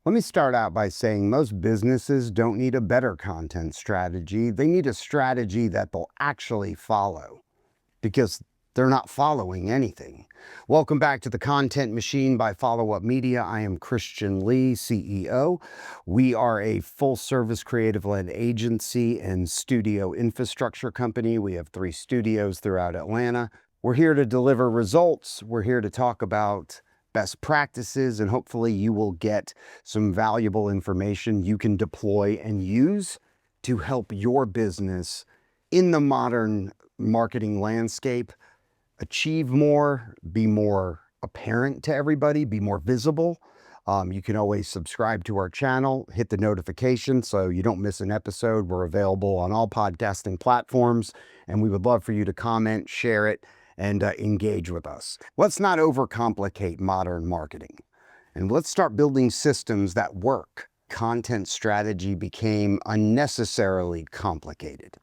Let me start out by saying most businesses don't need a better content strategy. They need a strategy that they'll actually follow because they're not following anything. Welcome back to the Content Machine by Follow Up Media. I am Khristian Lee, CEO. We are a full-service creative-led agency and studio infrastructure company. We have 3 studios throughout Atlanta. We're here to deliver results. We're here to talk about best practices, and hopefully you will get some valuable information you can deploy and use to help your business in the modern marketing landscape achieve more, be more apparent to everybody, be more visible. You can always subscribe to our channel, hit the notification so you don't miss an episode. We're available on all podcasting platforms, and we would love for you to comment, share it, and engage with us. Let's not overcomplicate modern marketing, and let's start building systems that work. Content strategy became unnecessarily complicated.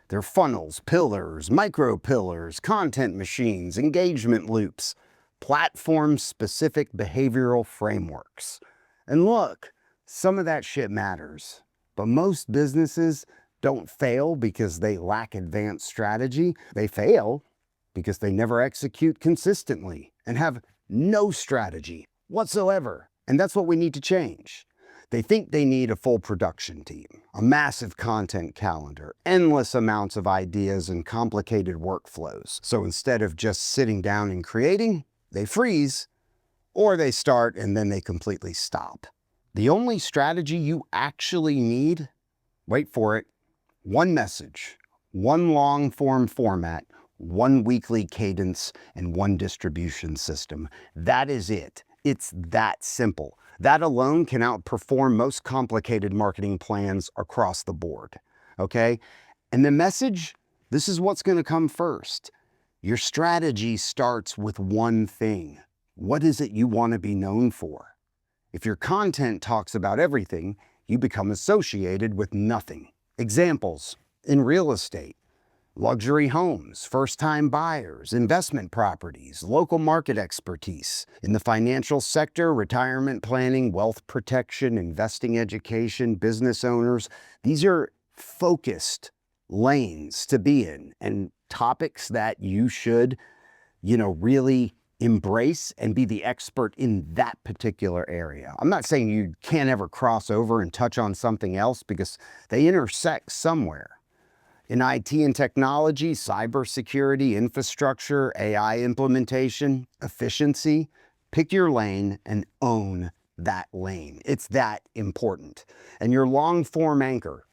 There are funnels, pillars, micro pillars, content machines, engagement loops, platform-specific behavioral frameworks. And look, some of that shit matters, but most businesses don't fail because they lack advanced strategy. They fail because they never execute consistently and have no strategy whatsoever. And that's what we need to change. They think they need a full production team, a massive content calendar, endless amounts of ideas and complicated workflows. So instead of just sitting down and creating, they freeze, or they start and then they completely stop. The only strategy you actually need, wait for it, one message, one long form format, one weekly cadence, and one distribution system. That is it. It's that simple. That alone can outperform most complicated marketing plans across the board, okay? And the message, this is what's gonna come first. Your strategy starts with one thing. What is it you wanna be known for? If your content talks about everything, you become associated with nothing. Examples, in real estate, luxury homes, first-time buyers, investment properties, local market expertise. In the financial sector, retirement planning, wealth protection, investing education, business owners. These are focused lanes to be in and topics that you should, really embrace and be the expert in that particular area. I'm not saying you can't ever cross over and touch on something else because they intersect somewhere. In IT and technology, cybersecurity, infrastructure, AI implementation, efficiency, pick your lane and own that lane. It's that important. And your long form anchor,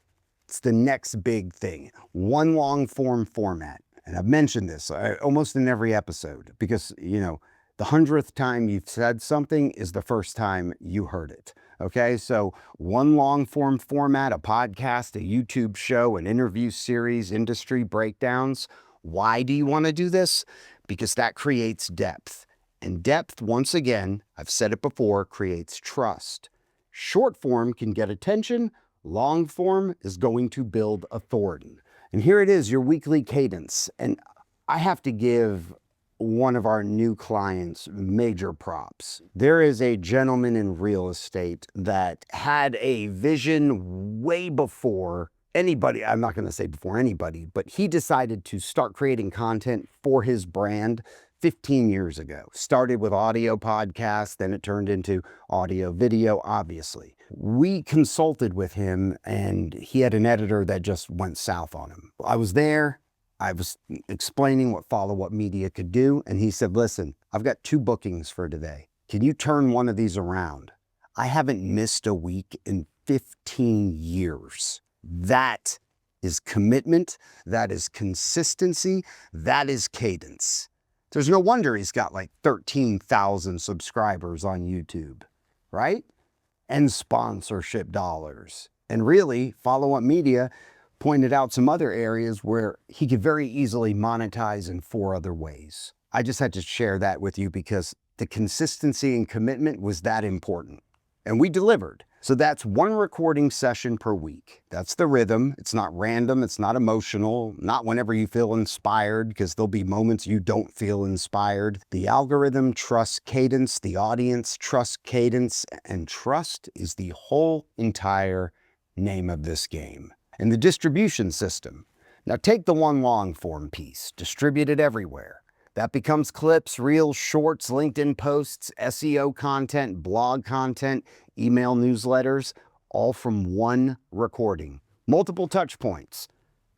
it's the next big thing. One long form format. And I've mentioned this almost in every episode because, the 100th time you've said something is the first time you heard it. Okay, so one long form format, a podcast, a YouTube show, an interview series, industry breakdowns. Why do you want to do this? Because that creates depth. And depth, once again, I've said it before, creates trust. Short form can get attention. Long form is going to build authority. And here it is, your weekly cadence. And I have to give one of our new clients major props. There is a gentleman in real estate that had a vision way before anybody, I'm not going to say before anybody, but he decided to start creating content for his brand 15 years ago. Started with audio podcasts, then it turned into audio video, obviously. We consulted with him and he had an editor that just went south on him. I was there. I was explaining what follow-up media could do, and he said, listen, I've got 2 bookings for today. Can you turn one of these around? I haven't missed a week in 15 years. That is commitment. That is consistency. That is cadence. There's no wonder he's got like 13,000 subscribers on YouTube, right? And sponsorship dollars. And really, follow-up media pointed out some other areas where he could very easily monetize in 4 other ways. I just had to share that with you because the consistency and commitment was that important. And we delivered. So that's one recording session per week. That's the rhythm. It's not random. It's not emotional. Not whenever you feel inspired, because there'll be moments you don't feel inspired. The algorithm trusts Cadence. The audience trusts Cadence. And trust is the whole entire name of this game. And the distribution system. Now take the one long form piece, distribute it everywhere. That becomes clips, reels, shorts, LinkedIn posts, SEO content, blog content, email newsletters, all from one recording. Multiple touch points.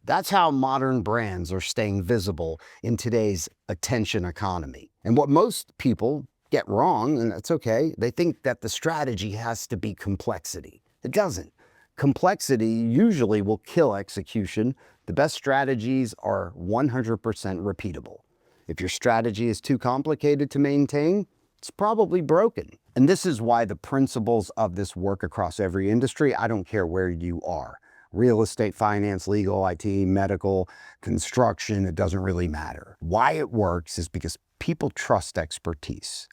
That's how modern brands are staying visible in today's attention economy. And what most people get wrong, and that's okay, they think that the strategy has to be complexity. It doesn't. Complexity usually will kill execution. The best strategies are 100% repeatable. If your strategy is too complicated to maintain, it's probably broken. And this is why the principles of this work across every industry. I don't care where you are. Real estate, finance, legal, IT, medical, construction, it doesn't really matter. Why it works is because people trust expertise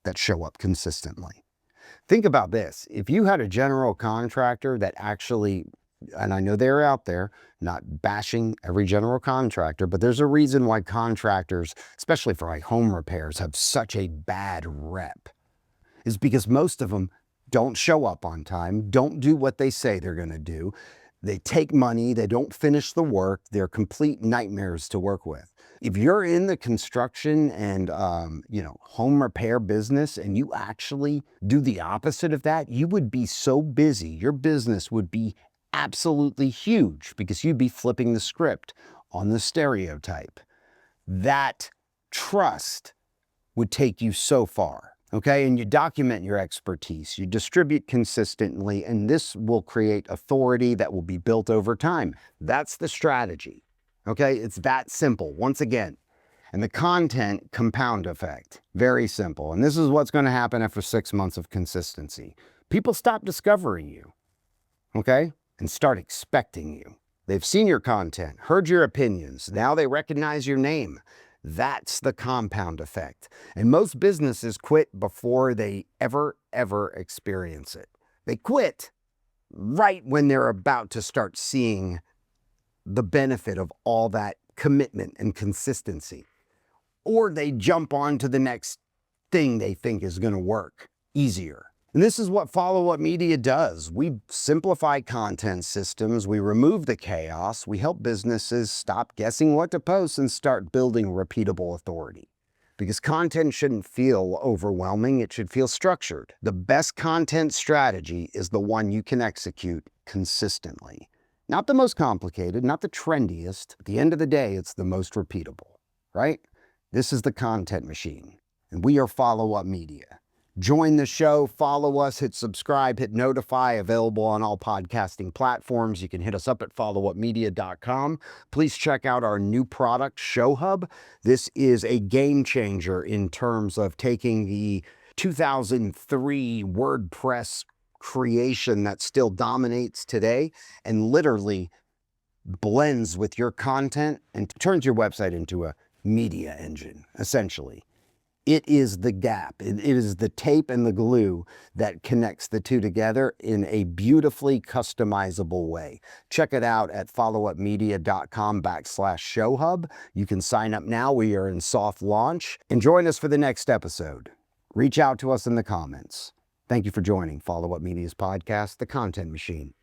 that show up consistently. Think about this. If you had a general contractor that actually, and I know they're out there, not bashing every general contractor, but there's a reason why contractors, especially for like home repairs, have such a bad rep, is because most of them don't show up on time, don't do what they say they're going to do. They take money, they don't finish the work, they're complete nightmares to work with. If you're in the construction and home repair business and you actually do the opposite of that, you would be so busy, your business would be absolutely huge because you'd be flipping the script on the stereotype. That trust would take you so far. Okay, and you document your expertise, you distribute consistently, and this will create authority that will be built over time. That's the strategy. Okay, it's that simple, once again. And the content compound effect, very simple. And this is what's going to happen after 6 months of consistency. People stop discovering you, okay, and start expecting you. They've seen your content, heard your opinions, now they recognize your name. That's the compound effect. And most businesses quit before they ever experience it. They quit right when they're about to start seeing the benefit of all that commitment and consistency. Or they jump on to the next thing they think is going to work easier. And this is what follow-up media does. We simplify content systems, we remove the chaos, we help businesses stop guessing what to post and start building repeatable authority. Because content shouldn't feel overwhelming, it should feel structured. The best content strategy is the one you can execute consistently. Not the most complicated, not the trendiest. At the end of the day, it's the most repeatable, right? This is the content machine, and we are follow-up media. Join the show, follow us, hit subscribe, hit notify, available on all podcasting platforms. You can hit us up at followupmedia.com. Please check out our new product, Show Hub. This is a game changer in terms of taking the 2003 WordPress creation that still dominates today and literally blends with your content and turns your website into a media engine, essentially. It is the gap. It is the tape and the glue that connects the two together in a beautifully customizable way. Check it out at followupmedia.com/showhub. You can sign up now. We are in soft launch. And join us for the next episode. Reach out to us in the comments. Thank you for joining Follow Up Media's podcast, The Content Machine.